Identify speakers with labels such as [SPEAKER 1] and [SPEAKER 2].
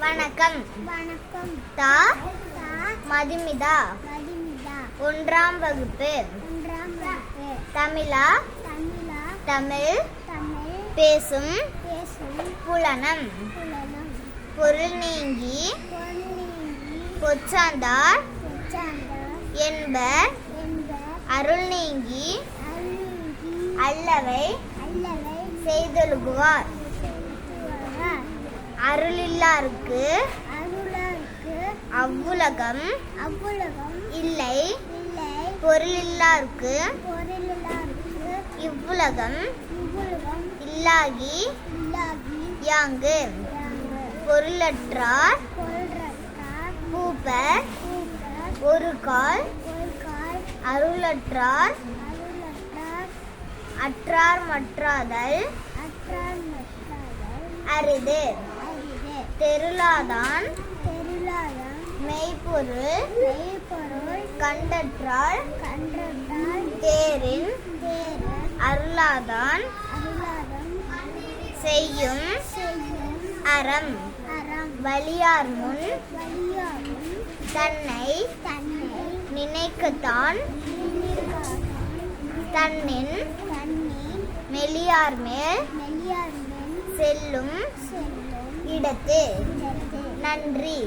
[SPEAKER 1] வணக்கம்.
[SPEAKER 2] வணக்கம்.
[SPEAKER 1] தா மதுமிதா. ஒன்றாம் வகுப்பு. தமிழா. தமிழ் பேசும் புலனம். பொருள் நீங்கி பொச்சாந்தார் என்பர் அருள் நீங்கி அல்லவை செய்தொழுகுவார். அருளில்லாருக்கு அவ்வுலகம் இல்லை. பொருளில்லாருக்கு இவ்வுலகம் இல்லாகி யாங்கு. பொருளற்றார் பூப்பர் ஒரு கால். அருளற்றார் அற்றார் மற்றாதல் அரிது. தெருளாதான் மெய்ப்பொருள் கண்டற்றால் தேரின். அருளாதான் செய்யும் அறம். வலியார் முன் தன்னை நினைக்கத்தான் தன்னின் மெலியார் மேல் செல்லும் இடத்து. நன்றி.